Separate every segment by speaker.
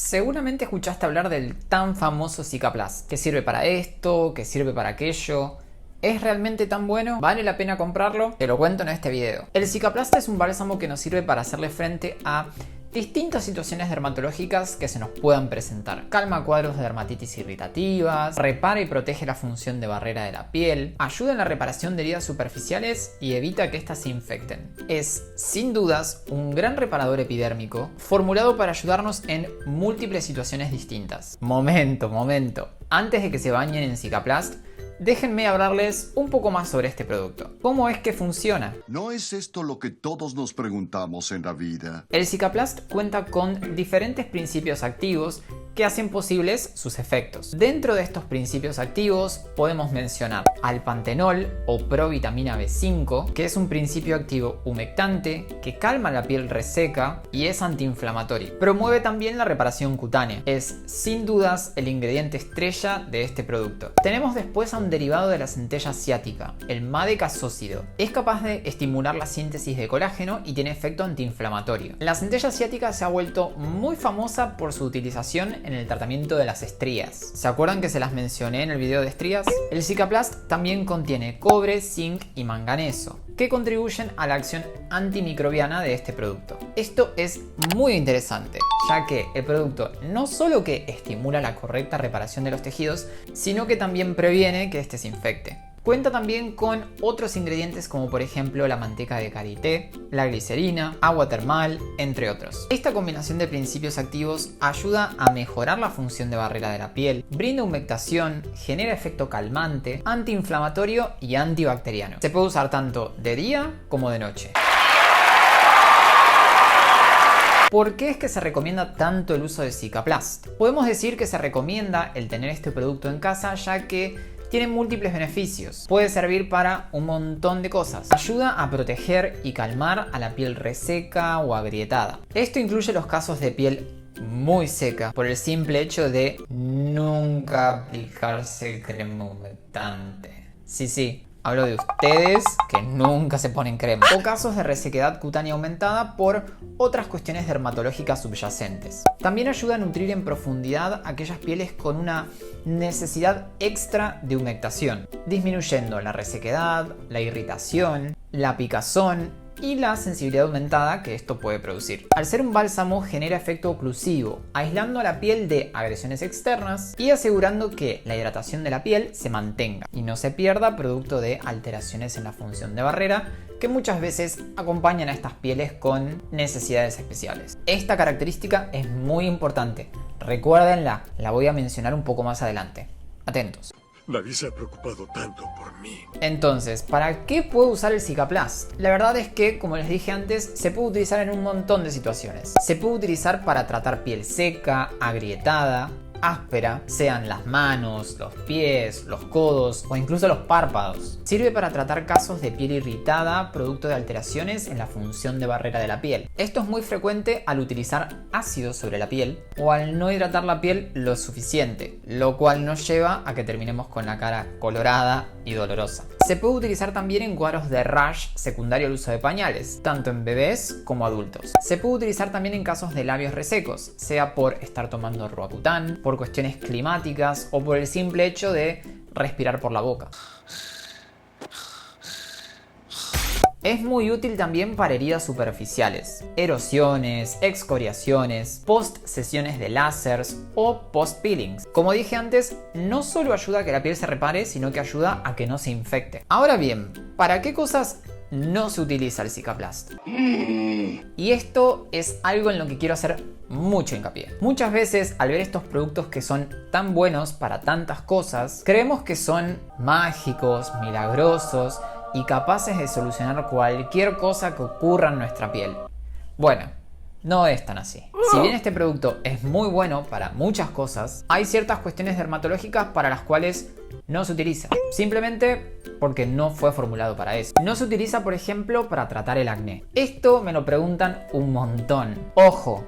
Speaker 1: Seguramente escuchaste hablar del tan famoso Cicaplast, que sirve para esto, que sirve para aquello. ¿Es realmente tan bueno? ¿Vale la pena comprarlo? Te lo cuento en este video. El Cicaplast es un bálsamo que nos sirve para hacerle frente a distintas situaciones dermatológicas que se nos puedan presentar. Calma cuadros de dermatitis irritativas, repara y protege la función de barrera de la piel, ayuda en la reparación de heridas superficiales y evita que éstas se infecten. Es, sin dudas, un gran reparador epidérmico formulado para ayudarnos en múltiples situaciones distintas. Momento. Antes de que se bañen en Cicaplast, déjenme hablarles un poco más sobre este producto. ¿Cómo es que funciona?
Speaker 2: ¿No es esto lo que todos nos preguntamos en la vida?
Speaker 1: El Cicaplast cuenta con diferentes principios activos que hacen posibles sus efectos. Dentro de estos principios activos podemos mencionar al pantenol o provitamina B5, que es un principio activo humectante que calma la piel reseca y es antiinflamatorio. Promueve también la reparación cutánea. Es sin dudas el ingrediente estrella de este producto. Tenemos después a un derivado de la centella asiática, el madecasócido. Es capaz de estimular la síntesis de colágeno y tiene efecto antiinflamatorio. La centella asiática se ha vuelto muy famosa por su utilización en el tratamiento de las estrías. ¿Se acuerdan que se las mencioné en el video de estrías? El Cicaplast también contiene cobre, zinc y manganeso, que contribuyen a la acción antimicrobiana de este producto. Esto es muy interesante, ya que el producto no solo que estimula la correcta reparación de los tejidos, sino que también previene que éste se infecte. Cuenta también con otros ingredientes como por ejemplo la manteca de karité, la glicerina, agua termal, entre otros. Esta combinación de principios activos ayuda a mejorar la función de barrera de la piel, brinda humectación, genera efecto calmante, antiinflamatorio y antibacteriano. Se puede usar tanto de día como de noche. ¿Por qué es que se recomienda tanto el uso de Cicaplast? Podemos decir que se recomienda el tener este producto en casa ya que tiene múltiples beneficios. Puede servir para un montón de cosas. Ayuda a proteger y calmar a la piel reseca o agrietada. Esto incluye los casos de piel muy seca por el simple hecho de nunca aplicarse crema humectante. Sí. Hablo de ustedes que nunca se ponen crema. O casos de resequedad cutánea aumentada por otras cuestiones dermatológicas subyacentes. También ayuda a nutrir en profundidad aquellas pieles con una necesidad extra de humectación, disminuyendo la resequedad, la irritación, la picazón y la sensibilidad aumentada que esto puede producir. Al ser un bálsamo genera efecto oclusivo, aislando a la piel de agresiones externas y asegurando que la hidratación de la piel se mantenga y no se pierda producto de alteraciones en la función de barrera que muchas veces acompañan a estas pieles con necesidades especiales. Esta característica es muy importante, recuérdenla, la voy a mencionar un poco más adelante. Atentos.
Speaker 2: Nadie se ha preocupado tanto por mí.
Speaker 1: Entonces, ¿para qué puedo usar el Cicaplast? La verdad es que, como les dije antes, se puede utilizar en un montón de situaciones. Se puede utilizar para tratar piel seca, agrietada, áspera, sean las manos, los pies, los codos o incluso los párpados. Sirve para tratar casos de piel irritada producto de alteraciones en la función de barrera de la piel. Esto es muy frecuente al utilizar ácido sobre la piel o al no hidratar la piel lo suficiente, lo cual nos lleva a que terminemos con la cara colorada y dolorosa. Se puede utilizar también en cuadros de rash secundario al uso de pañales, tanto en bebés como adultos. Se puede utilizar también en casos de labios resecos, sea por estar tomando Roacutan, por cuestiones climáticas o por el simple hecho de respirar por la boca. Es muy útil también para heridas superficiales, erosiones, excoriaciones, post sesiones de láseres o post peelings. Como dije antes, no solo ayuda a que la piel se repare, sino que ayuda a que no se infecte. Ahora bien, ¿para qué cosas no se utiliza el Cicaplast? Y esto es algo en lo que quiero hacer mucho hincapié. Muchas veces al ver estos productos que son tan buenos para tantas cosas, creemos que son mágicos, milagrosos y capaces de solucionar cualquier cosa que ocurra en nuestra piel. Bueno, no es tan así. Si bien este producto es muy bueno para muchas cosas, hay ciertas cuestiones dermatológicas para las cuales no se utiliza, simplemente porque no fue formulado para eso. No se utiliza, por ejemplo, para tratar el acné. Esto me lo preguntan un montón. Ojo,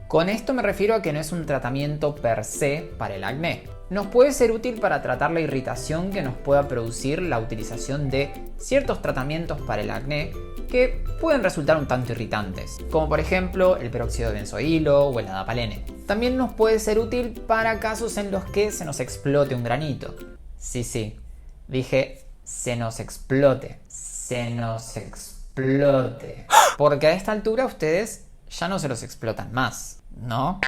Speaker 1: con esto me refiero a que no es un tratamiento per se para el acné. nos puede ser útil para tratar la irritación que nos pueda producir la utilización de ciertos tratamientos para el acné que pueden resultar un tanto irritantes, como por ejemplo el peróxido de benzoilo o el adapalene. También nos puede ser útil para casos en los que se nos explote un granito. Sí, dije se nos explote. Porque a esta altura ustedes ya no se los explotan más, ¿no?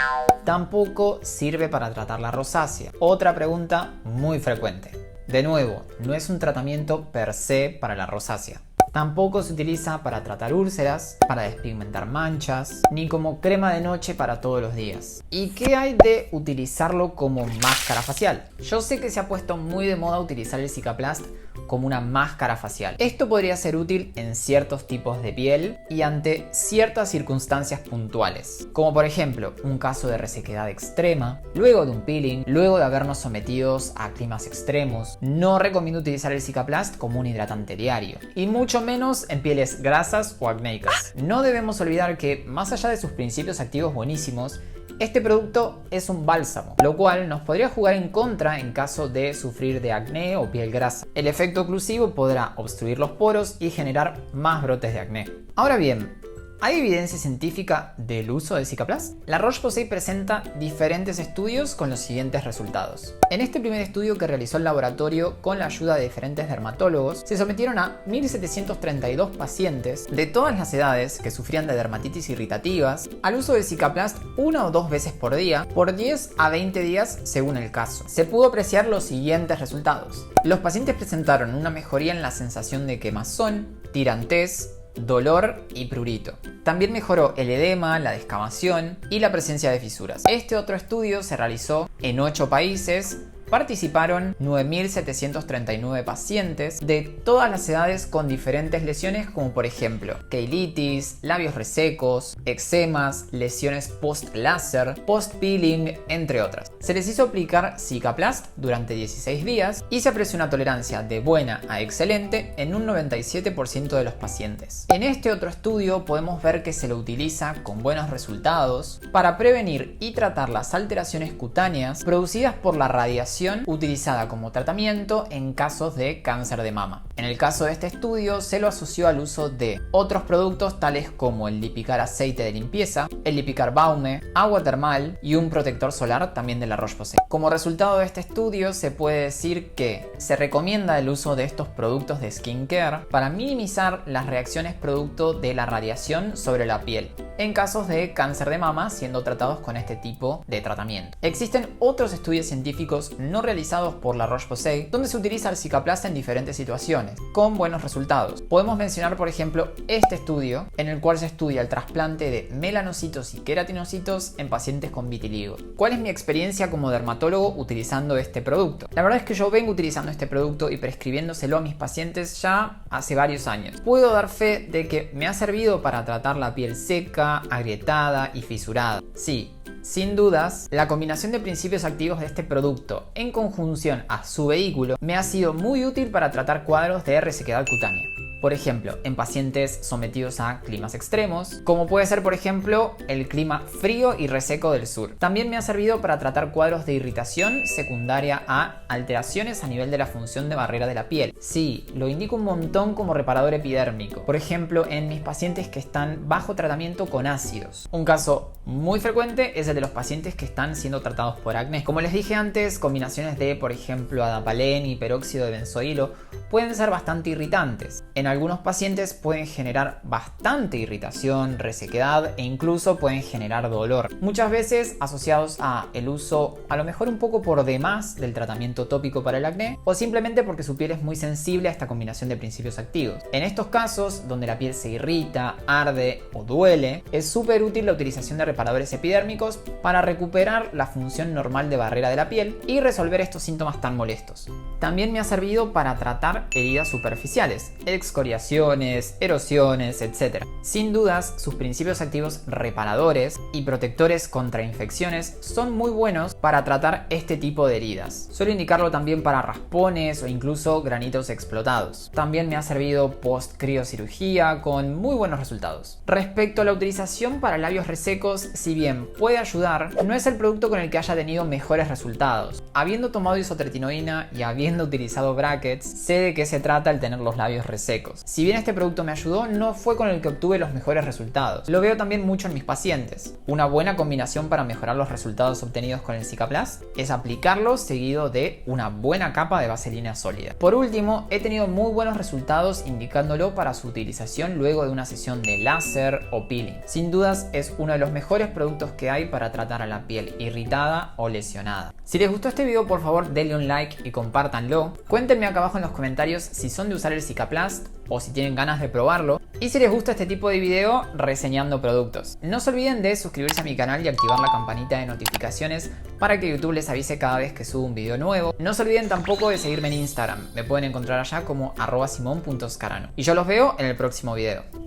Speaker 1: Tampoco sirve para tratar la rosácea. Otra pregunta muy frecuente. De nuevo, no es un tratamiento per se para la rosácea. Tampoco se utiliza para tratar úlceras, para despigmentar manchas, ni como crema de noche para todos los días. ¿Y qué hay de utilizarlo como máscara facial? Yo sé que se ha puesto muy de moda utilizar el Cicaplast como una máscara facial. Esto podría ser útil en ciertos tipos de piel y ante ciertas circunstancias puntuales, como por ejemplo un caso de resequedad extrema, luego de un peeling, luego de habernos sometidos a climas extremos. No recomiendo utilizar el Cicaplast como un hidratante diario, y mucho menos en pieles grasas o acnéicas. No debemos olvidar que, más allá de sus principios activos buenísimos, este producto es un bálsamo, lo cual nos podría jugar en contra en caso de sufrir de acné o piel grasa. El efecto oclusivo podrá obstruir los poros y generar más brotes de acné. Ahora bien, ¿hay evidencia científica del uso de Cicaplast? La Roche-Posay presenta diferentes estudios con los siguientes resultados. En este primer estudio que realizó el laboratorio con la ayuda de diferentes dermatólogos, se sometieron a 1.732 pacientes de todas las edades que sufrían de dermatitis irritativas al uso de Cicaplast 1 o 2 veces por día, por 10 a 20 días según el caso. Se pudo apreciar los siguientes resultados. Los pacientes presentaron una mejoría en la sensación de quemazón, tirantez, dolor y prurito. También mejoró el edema, la descamación y la presencia de fisuras. Este otro estudio se realizó en 8 países. Participaron 9.739 pacientes de todas las edades con diferentes lesiones, como por ejemplo queilitis, labios resecos, eczemas, lesiones post-láser, post-peeling, entre otras. Se les hizo aplicar Cicaplast durante 16 días y se apreció una tolerancia de buena a excelente en un 97% de los pacientes. En este otro estudio podemos ver que se lo utiliza con buenos resultados para prevenir y tratar las alteraciones cutáneas producidas por la radiación utilizada como tratamiento en casos de cáncer de mama. En el caso de este estudio se lo asoció al uso de otros productos tales como el Lipicar aceite de limpieza, el Lipicar Baume, agua termal y un protector solar también de la Roche-Posay. Como resultado de este estudio se puede decir que se recomienda el uso de estos productos de skincare para minimizar las reacciones producto de la radiación sobre la piel en casos de cáncer de mama siendo tratados con este tipo de tratamiento. Existen otros estudios científicos no realizados por la Roche-Posay donde se utiliza el Cicaplast en diferentes situaciones con buenos resultados. Podemos mencionar por ejemplo este estudio en el cual se estudia el trasplante de melanocitos y queratinocitos en pacientes con vitiligo. ¿Cuál es mi experiencia como dermatólogo utilizando este producto? La verdad es que yo vengo utilizando este producto y prescribiéndoselo a mis pacientes ya hace varios años. Puedo dar fe de que me ha servido para tratar la piel seca, agrietada y fisurada. Sí, sin dudas, la combinación de principios activos de este producto en conjunción a su vehículo me ha sido muy útil para tratar cuadros de resequedad cutánea. Por ejemplo, en pacientes sometidos a climas extremos, como puede ser por ejemplo el clima frío y reseco del sur. También me ha servido para tratar cuadros de irritación secundaria a alteraciones a nivel de la función de barrera de la piel. Sí, lo indico un montón como reparador epidérmico. Por ejemplo, en mis pacientes que están bajo tratamiento con ácidos. Un caso muy frecuente es el de los pacientes que están siendo tratados por acné. Como les dije antes, combinaciones de, por ejemplo, adapalene y peróxido de benzoilo pueden ser bastante irritantes. En algunos pacientes pueden generar bastante irritación, resequedad e incluso pueden generar dolor. Muchas veces asociados a el uso a lo mejor un poco por demás del tratamiento tópico para el acné o simplemente porque su piel es muy sensible a esta combinación de principios activos. En estos casos, donde la piel se irrita, arde o duele, es súper útil la utilización de reparadores epidérmicos para recuperar la función normal de barrera de la piel y resolver estos síntomas tan molestos. También me ha servido para tratar tratar heridas superficiales, excoriaciones, erosiones, etc. Sin dudas, sus principios activos reparadores y protectores contra infecciones son muy buenos para tratar este tipo de heridas. Suelo indicarlo también para raspones o incluso granitos explotados. También me ha servido post-criocirugía con muy buenos resultados. Respecto a la utilización para labios resecos, si bien puede ayudar, no es el producto con el que haya tenido mejores resultados. Habiendo tomado isotretinoína y habiendo utilizado brackets, sé de qué se trata el tener los labios resecos. Si bien este producto me ayudó, no fue con el que obtuve los mejores resultados. Lo veo también mucho en mis pacientes. Una buena combinación para mejorar los resultados obtenidos con el Cicaplast es aplicarlo seguido de una buena capa de vaselina sólida. Por último, he tenido muy buenos resultados indicándolo para su utilización luego de una sesión de láser o peeling. Sin dudas es uno de los mejores productos que hay para tratar a la piel irritada o lesionada. Si les gustó este video, por favor denle un like y compártanlo. Cuéntenme acá abajo en los comentarios si son de usar el Cicaplast o si tienen ganas de probarlo, y si les gusta este tipo de video reseñando productos. No se olviden de suscribirse a mi canal y activar la campanita de notificaciones para que YouTube les avise cada vez que subo un video nuevo. No se olviden tampoco de seguirme en Instagram, me pueden encontrar allá como @simon.scarano. Y yo los veo en el próximo video.